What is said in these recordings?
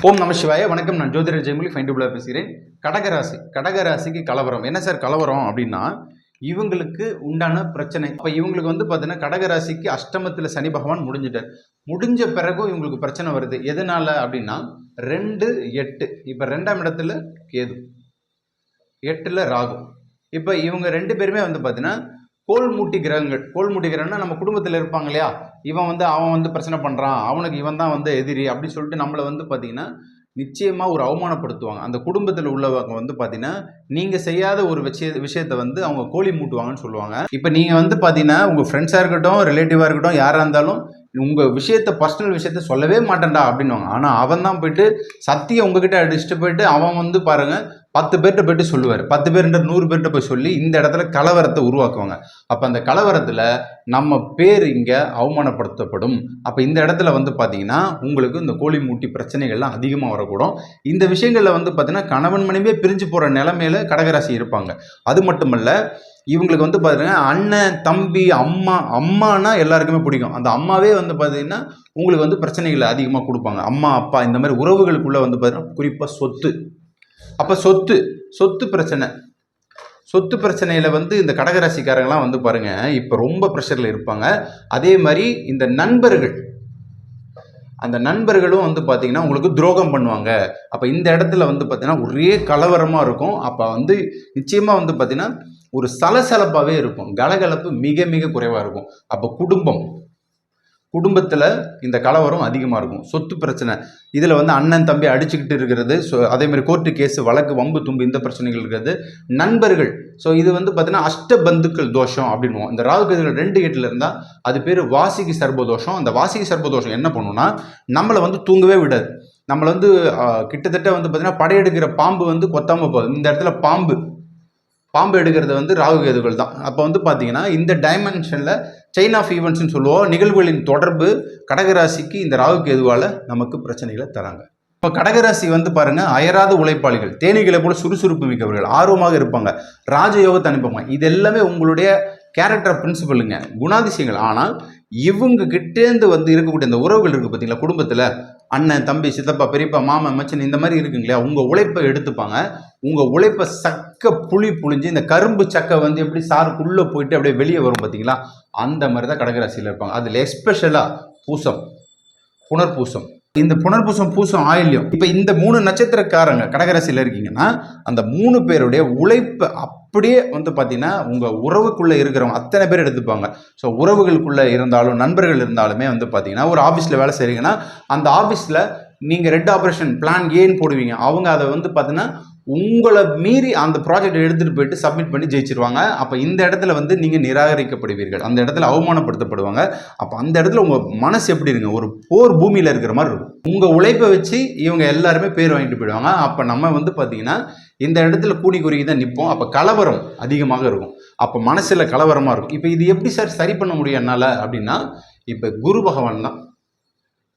ஓம் நம சிவாய. வணக்கம். நான் ஜோதிடர் ஜெயமொழி ஃபைண்டபுளாக பேசுகிறேன். கடகராசிக்கு கலவரம் என்ன சார் கலவரம் அப்படின்னா, இவங்களுக்கு உண்டான பிரச்சனை. இப்போ இவங்களுக்கு பார்த்தீங்கன்னா கடகராசிக்கு அஷ்டமத்தில் சனி பகவான் முடிஞ்சிட்டார். முடிஞ்ச பிறகும் இவங்களுக்கு பிரச்சனை வருது. எதனால அப்படின்னா 2, 8 இப்போ 2ஆம் இடத்துல கேது, 8ல் ராகு. இப்போ இவங்க 2 பேருமே பார்த்தீங்கன்னா கோல்மூட்டி கிரகங்கள். கோல்மூட்டி கிரகம்னா நம்ம குடும்பத்தில் இருப்பாங்க இல்லையா, அவன் பிரச்சனை பண்ணுறான், அவனுக்கு இவன் தான் எதிரி அப்படின்னு சொல்லிட்டு நம்மளை பார்த்தீங்கன்னா நிச்சயமாக ஒரு அவமானப்படுத்துவாங்க. அந்த குடும்பத்தில் உள்ளவங்க பார்த்தீங்கன்னா நீங்கள் செய்யாத ஒரு விஷயத்தை அவங்க கோழி மூட்டுவாங்கன்னு சொல்லுவாங்க. இப்போ நீங்கள் பார்த்தீங்கன்னா உங்கள் ஃப்ரெண்ட்ஸாக இருக்கட்டும், ரிலேட்டிவாக இருக்கட்டும், யாராக இருந்தாலும் உங்கள் விஷயத்தை பர்சனல் விஷயத்த சொல்லவே மாட்டேன்டா அப்படின்வாங்க. ஆனால் அவன் தான் போயிட்டு சத்தியம் உங்ககிட்ட அடிச்சுட்டு போயிட்டு அவன் பாருங்கள் 10 பேர்கிட்ட போய்ட்டு சொல்லுவார். 10 பேர் 100 பேர்கிட்ட போய் சொல்லி இந்த இடத்துல கலவரத்தை உருவாக்குவாங்க. அப்போ அந்த கலவரத்தில் நம்ம பேர் இங்கே அவமானப்படுத்தப்படும். அப்போ இந்த இடத்துல பார்த்தீங்கன்னா உங்களுக்கு இந்த கோழி மூட்டி பிரச்சனைகள்லாம் அதிகமாக வரக்கூடும். இந்த விஷயங்களில் பார்த்தீங்கன்னா கணவன் மனைவியே பிரிஞ்சு போகிற நிலைமையில கடகராசி இருப்பாங்க. அது மட்டுமல்ல, இவங்களுக்கு பார்த்தீங்கன்னா அண்ணன், தம்பி, அம்மானா எல்லாருக்குமே பிடிக்கும். அந்த அம்மாவே பார்த்தீங்கன்னா உங்களுக்கு பிரச்சனைகளை அதிகமாக கொடுப்பாங்க. அம்மா, அப்பா இந்த மாதிரி உறவுகளுக்குள்ளே பார்த்தீங்கன்னா குறிப்பாக சொத்து. அப்போ சொத்து பிரச்சனையில் இந்த கடகராசிக்காரங்களாம் பாருங்க இப்போ ரொம்ப ப்ரெஷரில் இருப்பாங்க. அதே மாதிரி இந்த அந்த நண்பர்களும் பார்த்தீங்கன்னா உங்களுக்கு துரோகம் பண்ணுவாங்க. அப்போ இந்த இடத்துல பார்த்தீங்கன்னா ஒரே கலவரமாக இருக்கும். அப்போ நிச்சயமாக பார்த்தீங்கன்னா ஒரு சலசலப்பாகவே இருக்கும். கலகலப்பு மிக மிக குறைவாக இருக்கும். அப்போ குடும்பத்தில் இந்த கலவரம் அதிகமாக இருக்கும். சொத்து பிரச்சனை இதில் அண்ணன் தம்பி அடிச்சுக்கிட்டு இருக்கிறது. அதேமாதிரி கோர்ட்டு கேஸு, வழக்கு, வம்பு தும்பு இந்த பிரச்சனைகள் இருக்கிறது. நண்பர்கள் இது பார்த்தீங்கன்னா அஷ்டபந்துக்கள் தோஷம் அப்படின்வோம். இந்த ராகு கேதுகள் 2, 8ல் இருந்தால் அது பேர் வாசிக்கு சர்பதோஷம். அந்த வாசிக்கு சர்பதோஷம் என்ன பண்ணுன்னா நம்மளை தூங்கவே விடாது. நம்மளை கிட்டத்தட்ட பார்த்தீங்கன்னா படையெடுக்கிற பாம்பு கொத்தாமல் போகுது. இந்த இடத்துல பாம்பு எடுக்கிறது ராகு கேதுகள் தான். அப்போ பார்த்தீங்கன்னா இந்த டைமென்ஷனில் செயின் ஆஃப் ஈவெண்ட்ஸ்னு சொல்லுவோம். நிகழ்வுகளின் தொடர்பு கடகராசிக்கு இந்த ராகு கேதுவால் நமக்கு பிரச்சனைகளை தராங்க. இப்போ கடகராசி பாருங்கள் அயராத உழைப்பாளிகள், தேனீகளை போல சுறுசுறுப்பு மிக்கவர்கள், ஆர்வமாக இருப்பாங்க, ராஜயோகத்தை அனுப்புவாங்க. இது எல்லாமே உங்களுடைய கேரக்டர் பிரின்சிபலுங்க, குணாதிசயங்கள். ஆனால் இவங்க கிட்டேருந்து இருக்கக்கூடிய இந்த உறவுகள் இருக்குது பார்த்தீங்களா, குடும்பத்தில் அண்ணன், தம்பி, சித்தப்பா, பெரியப்பா, மாமன், மச்சன் இந்த மாதிரி இருக்குங்க இல்லையா, உங்கள் உழைப்பை எடுத்துப்பாங்க. உங்கள் உழைப்பை புழிஞ்சு இந்த கரும்பு சக்கை எப்படி சாருக்குள்ளே போயிட்டு அப்படியே வெளியே வரும் பார்த்தீங்களா, அந்த மாதிரி தான் கடகராசியில் இருப்பாங்க. அதில் எஸ்பெஷலாக புனர்பூசம், இந்த பூசம் ஆயில்யம். இப்போ இந்த 3 நட்சத்திரக்காரங்க கடகராசியில் இருக்கீங்கன்னா அந்த 3 பேருடைய உழைப்பு அப்படியே பார்த்தீங்கன்னா உங்கள் உறவுக்குள்ளே இருக்கிறவங்க அத்தனை பேர் எடுத்துப்பாங்க. ஸோ உறவுகளுக்குள்ளே இருந்தாலும் நண்பர்கள் இருந்தாலுமே பார்த்தீங்கன்னா ஒரு ஆஃபீஸில் வேலை செய்கிறீங்கன்னா அந்த ஆஃபீஸில் நீங்கள் ரெட் ஆப்ரேஷன் பிளான் ஏன்னு போடுவீங்க. அவங்க அதை பார்த்தீங்கன்னா உங்களை மீறி அந்த ப்ராஜெக்ட் எடுத்துகிட்டு போயிட்டு சப்மிட் பண்ணி ஜெயிச்சிருவாங்க. அப்போ இந்த இடத்துல நீங்கள் நிராகரிக்கப்படுவீர்கள், அந்த இடத்துல அவமானப்படுத்தப்படுவாங்க. அப்போ அந்த இடத்துல உங்கள் மனசு எப்படி இருங்க, ஒரு போர் பூமியில் இருக்கிற மாதிரி இருக்கும். உங்கள் உழைப்பை வச்சு இவங்க எல்லாருமே பேர் வாங்கிட்டு போயிடுவாங்க. அப்போ நம்ம பார்த்தீங்கன்னா இந்த இடத்துல கூடி குறுகி தான் நிற்போம். அப்போ கலவரம் அதிகமாக இருக்கும். அப்போ மனசில் கலவரமாக இருக்கும். இப்போ இது எப்படி சார் சரி பண்ண முடியும் என்னால் அப்படின்னா, இப்போ குரு பகவான் தான்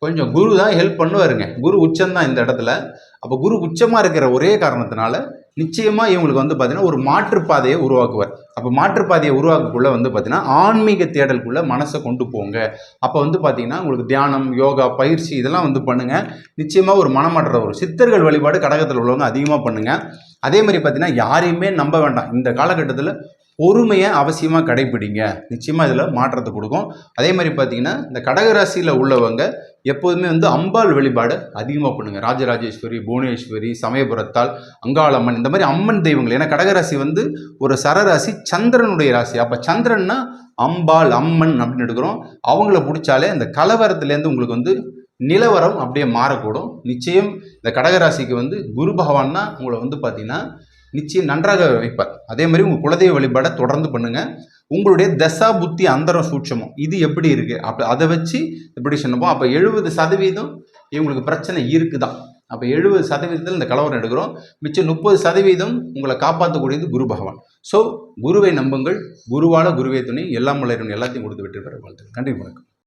கொஞ்சம் குரு தான் ஹெல்ப் பண்ணுவாருங்க. குரு உச்சம்தான் இந்த இடத்துல. அப்போ குரு உச்சமாக இருக்கிற ஒரே காரணத்தினால நிச்சயமாக இவங்களுக்கு பார்த்தீங்கன்னா ஒரு மாற்றுப்பாதையை உருவாக்குவார். அப்போ மாற்றுப்பாதையை உருவாக்கக்குள்ளே பார்த்தீங்கன்னா ஆன்மீக தேடலுக்குள்ளே மனசை கொண்டு போங்க. அப்போ பார்த்தீங்கன்னா உங்களுக்கு தியானம், யோகா பயிற்சி இதெல்லாம் பண்ணுங்கள். நிச்சயமாக ஒரு மனமாற்ற ஒரு சித்தர்கள் வழிபாடு கடகத்தில் உள்ளவங்க அதிகமாக பண்ணுங்கள். அதே மாதிரி பார்த்தீங்கன்னா யாரையுமே நம்ப வேண்டாம். இந்த காலகட்டத்தில் பொறுமையை அவசியமாக கடைப்பிடிங்க. நிச்சயமாக இதில் மாற்றத்தை கொடுக்கும். அதே மாதிரி பார்த்தீங்கன்னா இந்த கடகராசியில் உள்ளவங்க எப்போதுமே அம்பாள் வழிபாடு அதிகமாக பண்ணுங்கள். ராஜராஜேஸ்வரி, புவனேஸ்வரி, சமயபுரத்தால், அங்காளம்மன் இந்த மாதிரி அம்மன் தெய்வங்கள். ஏன்னா கடகராசி ஒரு சரராசி, சந்திரனுடைய ராசி. அப்போ சந்திரன்னா அம்பாள், அம்மன் அப்படின்னு எடுக்கிறோம். அவங்கள பிடிச்சாலே அந்த கலவரத்துலேருந்து உங்களுக்கு நிலவரம் அப்படியே மாறக்கூடும். நிச்சயம் இந்த கடகராசிக்கு குரு பகவான் தான் உங்களை பார்த்தீங்கன்னா நிச்சயம் நன்றாக வைப்பார். அதே மாதிரி உங்கள் குலதெய்வ வழிபாடை தொடர்ந்து பண்ணுங்கள். உங்களுடைய தசா புத்தி அந்தரம் சூட்சமம் இது எப்படி இருக்குது அப்போ அதை வச்சு எப்படி சொன்னப்போ அப்போ 70% இவங்களுக்கு பிரச்சனை இருக்குதான். அப்போ 70% இந்த கலவரம் எடுக்கிறோம். மிச்சம் 30% உங்களை காப்பாற்றக்கூடியது குரு பகவான். ஸோ குருவை நம்புங்கள். குருவால குருவே துணை, எல்லாம் வளரும், எல்லாத்தையும் கொடுத்து விட்டு பெற வாழ்த்து. நன்றி, வணக்கம்.